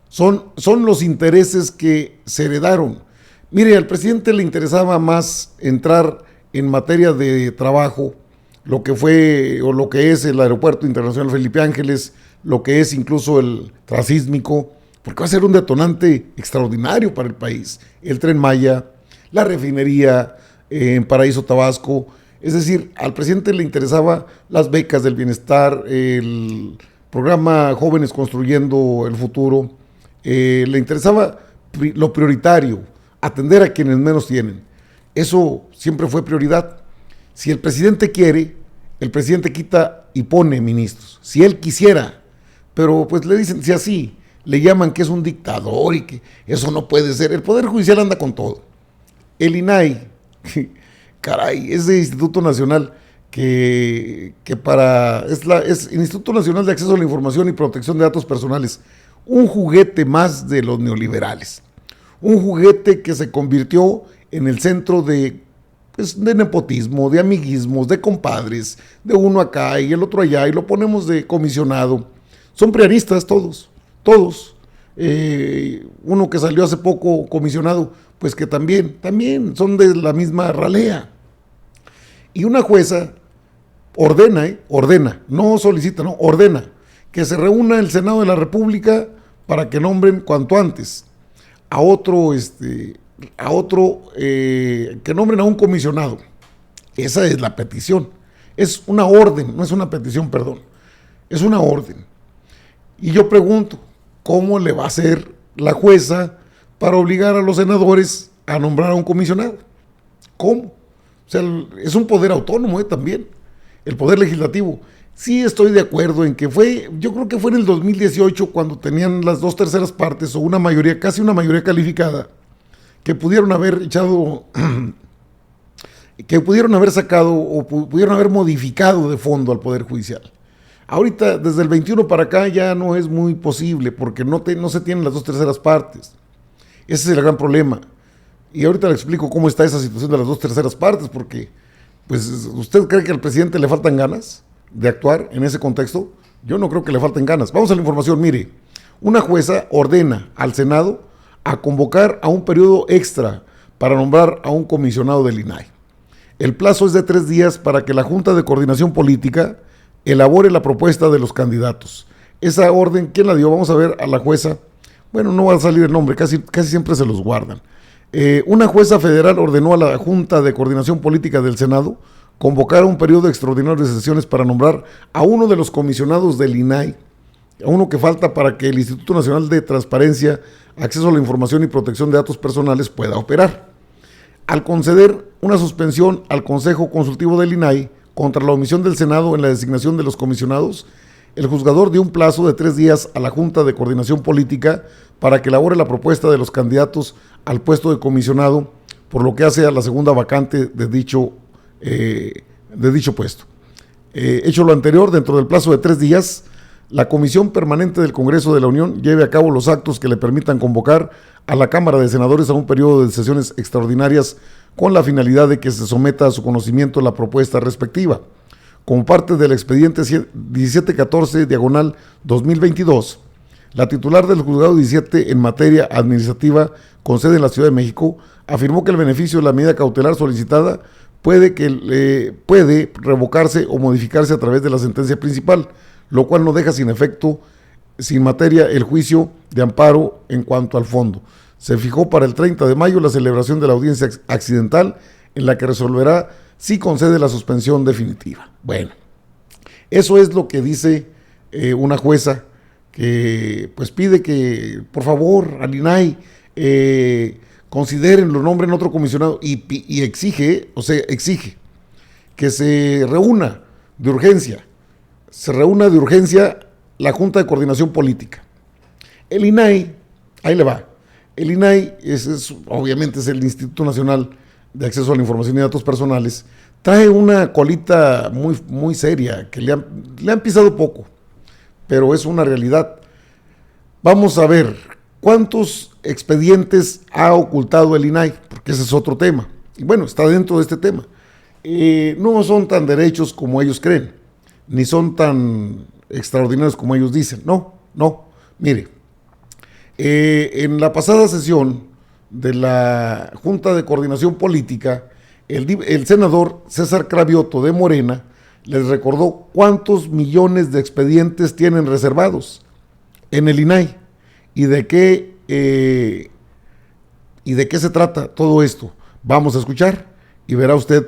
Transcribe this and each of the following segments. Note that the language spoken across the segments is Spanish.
son los intereses que se heredaron. Mire, al presidente le interesaba más entrar en materia de trabajo, lo que fue o lo que es el Aeropuerto Internacional Felipe Ángeles, lo que es incluso el transísmico, porque va a ser un detonante extraordinario para el país. El Tren Maya, la refinería en Paraíso Tabasco. Es decir, al presidente le interesaba las becas del bienestar, el programa Jóvenes Construyendo el Futuro, le interesaba lo prioritario, atender a quienes menos tienen. Eso siempre fue prioridad. Si el presidente quiere, el presidente quita y pone ministros. Si él quisiera, pero pues le dicen, si así, le llaman que es un dictador y que eso no puede ser. El Poder Judicial anda con todo. El INAI, caray, ese Instituto Nacional es el Instituto Nacional de Acceso a la Información y Protección de Datos Personales, un juguete más de los neoliberales, un juguete que se convirtió en el centro de nepotismo, de amiguismos, de compadres, de uno acá y el otro allá, y lo ponemos de comisionado. Son prianistas todos. Uno que salió hace poco comisionado, pues que también son de la misma ralea. Y una jueza ordena, no solicita, no, ordena que se reúna el Senado de la República para que nombren cuanto antes a otro, que nombren a un comisionado. Esa es la petición. Es una orden, no es una petición, perdón. Es una orden. Y yo pregunto, ¿cómo le va a hacer la jueza para obligar a los senadores a nombrar a un comisionado? ¿Cómo? O sea, es un poder autónomo también, el poder legislativo. Sí estoy de acuerdo en que yo creo que fue en el 2018 cuando tenían las 2/3 partes o una mayoría, casi una mayoría calificada, que pudieron haber echado, que pudieron haber sacado o pudieron haber modificado de fondo al Poder Judicial. Ahorita, desde el 21 para acá, ya no es muy posible porque no se tienen las 2/3 partes. Ese es el gran problema. Y ahorita le explico cómo está esa situación de las 2/3 partes, porque, pues, ¿usted cree que al presidente le faltan ganas de actuar en ese contexto? Yo no creo que le falten ganas. Vamos a la información. Mire, una jueza ordena al Senado a convocar a un periodo extra para nombrar a un comisionado del INAI. El plazo es de 3 días para que la Junta de Coordinación Política elabore la propuesta de los candidatos. Esa orden, ¿quién la dio? Vamos a ver a la jueza. Bueno, no va a salir el nombre, casi siempre se los guardan. Una jueza federal ordenó a la Junta de Coordinación Política del Senado convocar un periodo extraordinario de sesiones para nombrar a uno de los comisionados del INAI, a uno que falta para que el Instituto Nacional de Transparencia, Acceso a la Información y Protección de Datos Personales pueda operar. Al conceder una suspensión al Consejo Consultivo del INAI contra la omisión del Senado en la designación de los comisionados, el juzgador dio un plazo de 3 días a la Junta de Coordinación Política para que elabore la propuesta de los candidatos al puesto de comisionado, por lo que hace a la segunda vacante de dicho puesto. Hecho lo anterior, dentro del plazo de 3 días, la Comisión Permanente del Congreso de la Unión lleve a cabo los actos que le permitan convocar a la Cámara de Senadores a un periodo de sesiones extraordinarias con la finalidad de que se someta a su conocimiento la propuesta respectiva. Como parte del expediente 1714/2022, la titular del Juzgado 17 en materia administrativa con sede en la Ciudad de México afirmó que el beneficio de la medida cautelar solicitada puede revocarse o modificarse a través de la sentencia principal, lo cual no deja sin efecto, sin materia, el juicio de amparo en cuanto al fondo. Se fijó para el 30 de mayo la celebración de la audiencia accidental en la que resolverá si concede la suspensión definitiva. Bueno, eso es lo que dice una jueza que pues pide que por favor al INAI consideren, lo nombren otro comisionado y exige que se reúna de urgencia la Junta de Coordinación Política. El INAI, ahí le va, el INAI obviamente es el Instituto Nacional de Acceso a la Información y Datos Personales, trae una colita muy, muy seria, que le han pisado poco, pero es una realidad. Vamos a ver cuántos expedientes ha ocultado el INAI, porque ese es otro tema. Y bueno, está dentro de este tema. No son tan derechos como ellos creen, ni son tan extraordinarios como ellos dicen. No. Mire, En la pasada sesión de la Junta de Coordinación Política, el senador César Cravioto de Morena les recordó cuántos millones de expedientes tienen reservados en el INAI y de qué se trata todo esto. Vamos a escuchar y verá usted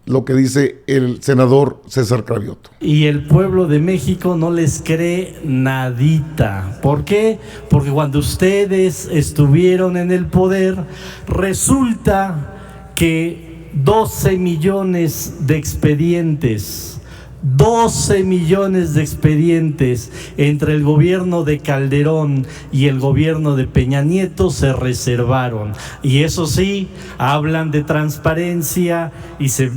lo que dice el senador César Cravioto. Y el pueblo de México no les cree nadita. ¿Por qué? Porque cuando ustedes estuvieron en el poder, resulta que 12 millones de expedientes entre el gobierno de Calderón y el gobierno de Peña Nieto se reservaron. Y eso sí, hablan de transparencia y se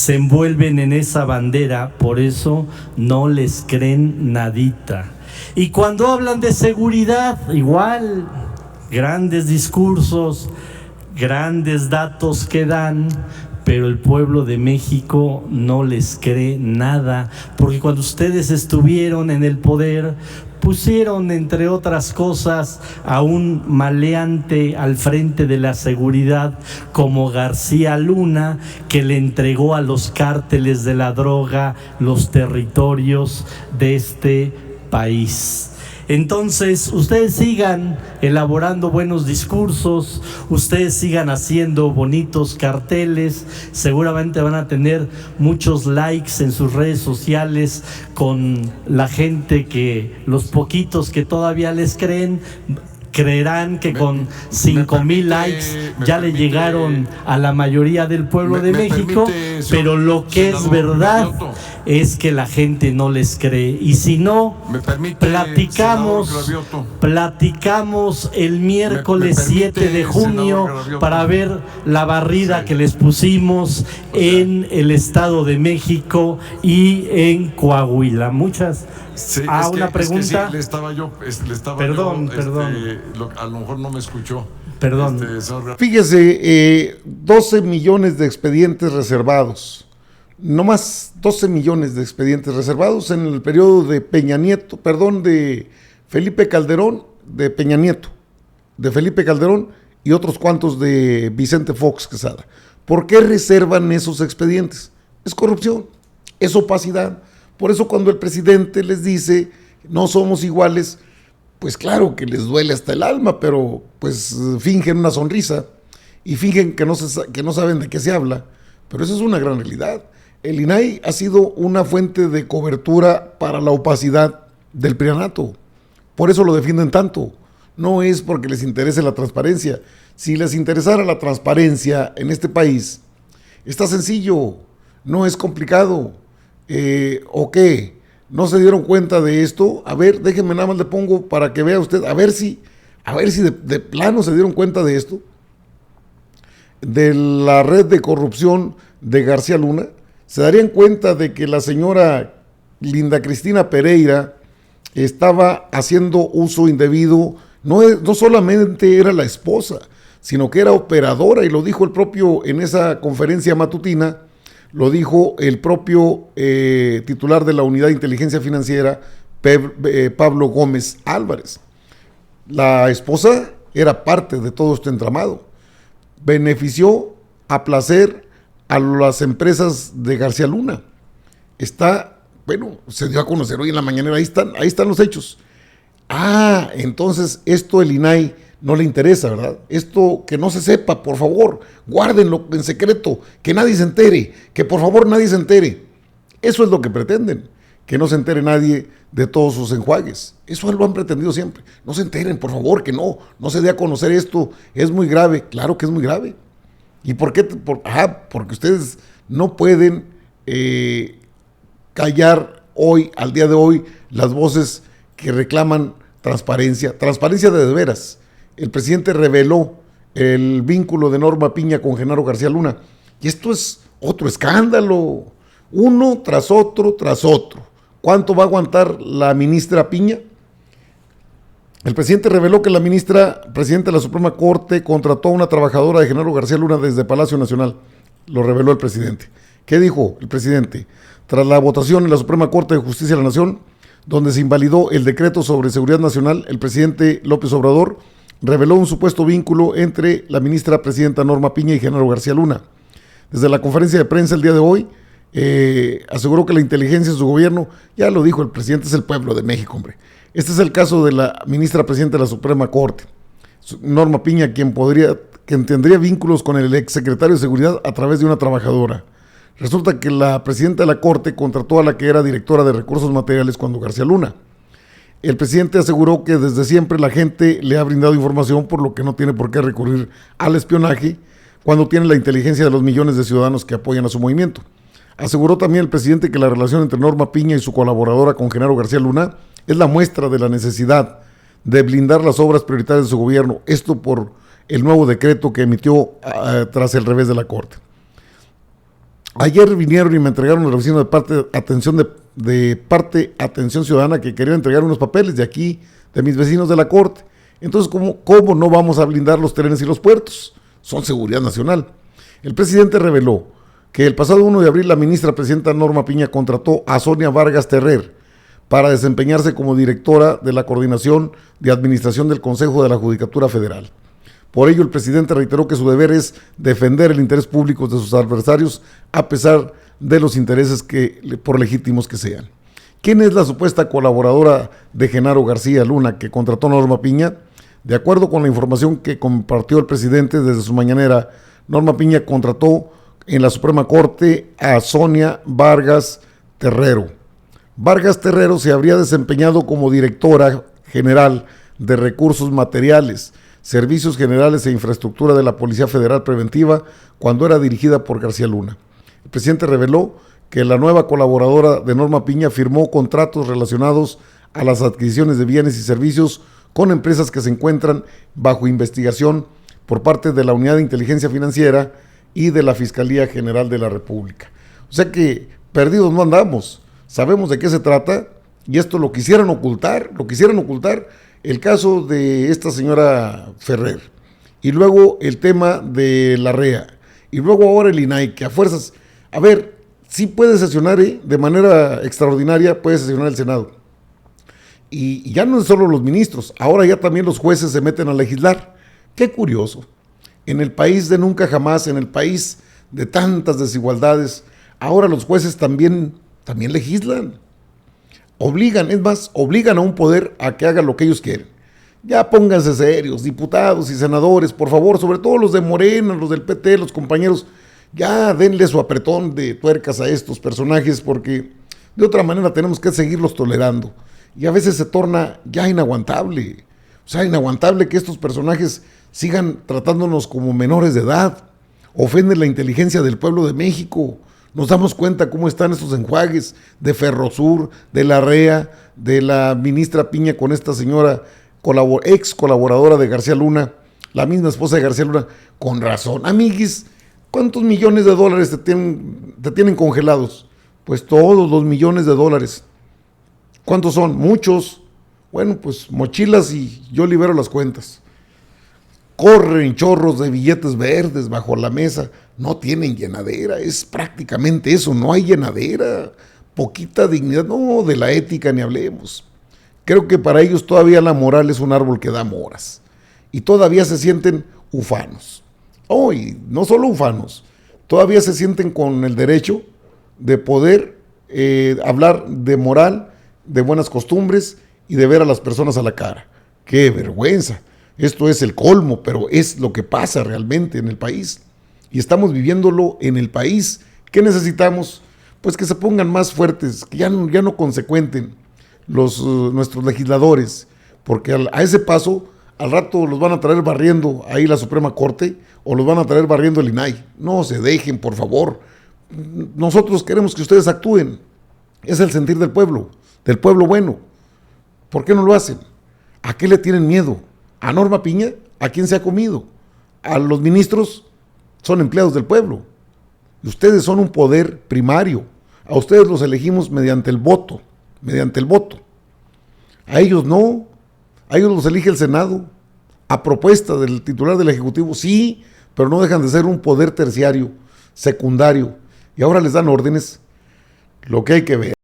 envuelven en esa bandera, por eso no les creen nadita. Y cuando hablan de seguridad, igual, grandes discursos, grandes datos que dan, pero el pueblo de México no les cree nada, porque cuando ustedes estuvieron en el poder, pusieron, entre otras cosas, a un maleante al frente de la seguridad como García Luna, que le entregó a los cárteles de la droga los territorios de este país. Entonces, ustedes sigan elaborando buenos discursos, ustedes sigan haciendo bonitos carteles, seguramente van a tener muchos likes en sus redes sociales con la gente los poquitos que todavía les creerán que con 5,000 likes ya le llegaron a la mayoría del pueblo de México, pero lo que es verdad es que la gente no les cree. Y si no, platicamos el miércoles 7 de junio para ver la barrida que les pusimos en el Estado de México y en Coahuila. Sí, una pregunta. Sí, le estaba Perdón. A lo mejor no me escuchó. Perdón. Fíjese, 12 millones de expedientes reservados. No más 12 millones de expedientes reservados en el periodo de de Felipe Calderón, de Peña Nieto, de Felipe Calderón y otros cuantos de Vicente Fox Quesada. ¿Por qué reservan esos expedientes? Es corrupción, es opacidad. Por eso cuando el presidente les dice no somos iguales, pues claro que les duele hasta el alma, pero pues fingen una sonrisa y fingen que no saben de qué se habla, pero eso es una gran realidad. El INAI ha sido una fuente de cobertura para la opacidad del prianato, por eso lo defienden tanto. No es porque les interese la transparencia. Si les interesara la transparencia en este país, está sencillo, no es complicado. ¿O qué? ¿No se dieron cuenta de esto? A ver, déjenme nada más le pongo para que vea usted, a ver si de plano se dieron cuenta de esto, de la red de corrupción de García Luna. Se darían cuenta de que la señora Linda Cristina Pereira estaba haciendo uso indebido, no solamente era la esposa, sino que era operadora, y lo dijo el propio en esa conferencia matutina. Lo dijo el propio titular de la Unidad de Inteligencia Financiera, Pablo Gómez Álvarez. La esposa era parte de todo este entramado. Benefició a placer a las empresas de García Luna. Se dio a conocer hoy en la mañanera, ahí están los hechos. Entonces esto el INAI no le interesa, ¿verdad? Esto que no se sepa, por favor, guárdenlo en secreto, que nadie se entere, que por favor nadie se entere. Eso es lo que pretenden, que no se entere nadie de todos sus enjuagues. Eso lo han pretendido siempre. No se enteren, por favor, que no se dé a conocer esto, es muy grave. Claro que es muy grave. ¿Y por qué? Porque ustedes no pueden callar al día de hoy, las voces que reclaman transparencia de veras. El presidente reveló el vínculo de Norma Piña con Genaro García Luna. Y esto es otro escándalo, uno tras otro. ¿Cuánto va a aguantar la ministra Piña? El presidente reveló que la presidenta de la Suprema Corte contrató a una trabajadora de Genaro García Luna desde Palacio Nacional. Lo reveló el presidente. ¿Qué dijo el presidente? Tras la votación en la Suprema Corte de Justicia de la Nación, donde se invalidó el decreto sobre seguridad nacional, el presidente López Obrador reveló un supuesto vínculo entre la ministra presidenta Norma Piña y Genaro García Luna. Desde la conferencia de prensa el día de hoy, aseguró que la inteligencia de su gobierno, ya lo dijo el presidente, es el pueblo de México, hombre. Este es el caso de la ministra presidenta de la Suprema Corte, Norma Piña, quien tendría vínculos con el exsecretario de Seguridad a través de una trabajadora. Resulta que la presidenta de la Corte contrató a la que era directora de Recursos Materiales cuando García Luna. El presidente aseguró que desde siempre la gente le ha brindado información, por lo que no tiene por qué recurrir al espionaje cuando tiene la inteligencia de los millones de ciudadanos que apoyan a su movimiento. Aseguró también el presidente que la relación entre Norma Piña y su colaboradora con Genaro García Luna es la muestra de la necesidad de blindar las obras prioritarias de su gobierno, esto por el nuevo decreto que emitió tras el revés de la Corte. Ayer vinieron y me entregaron a la oficina de parte Atención Ciudadana que querían entregar unos papeles de aquí, de mis vecinos de la Corte. Entonces, ¿cómo no vamos a blindar los trenes y los puertos? Son seguridad nacional. El presidente reveló que el pasado 1 de abril la ministra presidenta Norma Piña contrató a Sonia Vargas Terrer para desempeñarse como directora de la Coordinación de Administración del Consejo de la Judicatura Federal. Por ello, el presidente reiteró que su deber es defender el interés público de sus adversarios a pesar de los intereses por legítimos que sean. ¿Quién es la supuesta colaboradora de Genaro García Luna que contrató a Norma Piña? De acuerdo con la información que compartió el presidente desde su mañanera, Norma Piña contrató en la Suprema Corte a Sonia Vargas Terrero. Vargas Terrero se habría desempeñado como directora general de Recursos Materiales, Servicios Generales e Infraestructura de la Policía Federal Preventiva cuando era dirigida por García Luna. El presidente reveló que la nueva colaboradora de Norma Piña firmó contratos relacionados a las adquisiciones de bienes y servicios con empresas que se encuentran bajo investigación por parte de la Unidad de Inteligencia Financiera y de la Fiscalía General de la República. O sea que perdidos no andamos, sabemos de qué se trata y esto lo quisieran ocultar el caso de esta señora Ferrer, y luego el tema de la REA, y luego ahora el INAI, que a fuerzas, sí puede sesionar, de manera extraordinaria puede sesionar el Senado, y ya no es solo los ministros, ahora ya también los jueces se meten a legislar. Qué curioso, en el país de nunca jamás, en el país de tantas desigualdades, ahora los jueces también legislan. Obligan a un poder a que haga lo que ellos quieren. Ya pónganse serios, diputados y senadores, por favor, sobre todo los de Morena, los del PT, los compañeros, ya denle su apretón de tuercas a estos personajes, porque de otra manera tenemos que seguirlos tolerando. Y a veces se torna ya inaguantable. O sea, inaguantable que estos personajes sigan tratándonos como menores de edad. Ofenden la inteligencia del pueblo de México. Nos damos cuenta cómo están estos enjuagues de Ferrosur, de la REA, de la ministra Piña con esta señora ex colaboradora de García Luna, la misma esposa de García Luna. Con razón, amiguis, ¿cuántos millones de dólares te tienen congelados? Pues todos los millones de dólares. ¿Cuántos son? Muchos. Bueno, pues mochilas y yo libero las cuentas. Corren chorros de billetes verdes bajo la mesa, no tienen llenadera, es prácticamente eso, no hay llenadera, poquita dignidad, no, de la ética ni hablemos. Creo que para ellos todavía la moral es un árbol que da moras, y todavía se sienten ufanos. Y no solo ufanos, todavía se sienten con el derecho de poder hablar de moral, de buenas costumbres y de ver a las personas a la cara. ¡Qué vergüenza! Esto es el colmo, pero es lo que pasa realmente en el país. Y estamos viviéndolo en el país. ¿Qué necesitamos? Pues que se pongan más fuertes, que ya no consecuenten nuestros legisladores, porque a ese paso, al rato los van a traer barriendo ahí la Suprema Corte, o los van a traer barriendo el INAI. No se dejen, por favor. Nosotros queremos que ustedes actúen. Es el sentir del pueblo bueno. ¿Por qué no lo hacen? ¿A qué le tienen miedo? ¿A Norma Piña? ¿A quién se ha comido? ¿A los ministros? Son empleados del pueblo. Y ustedes son un poder primario. A ustedes los elegimos mediante el voto. A ellos no. A ellos los elige el Senado. A propuesta del titular del Ejecutivo, sí, pero no dejan de ser un poder terciario, secundario. Y ahora les dan órdenes. Lo que hay que ver.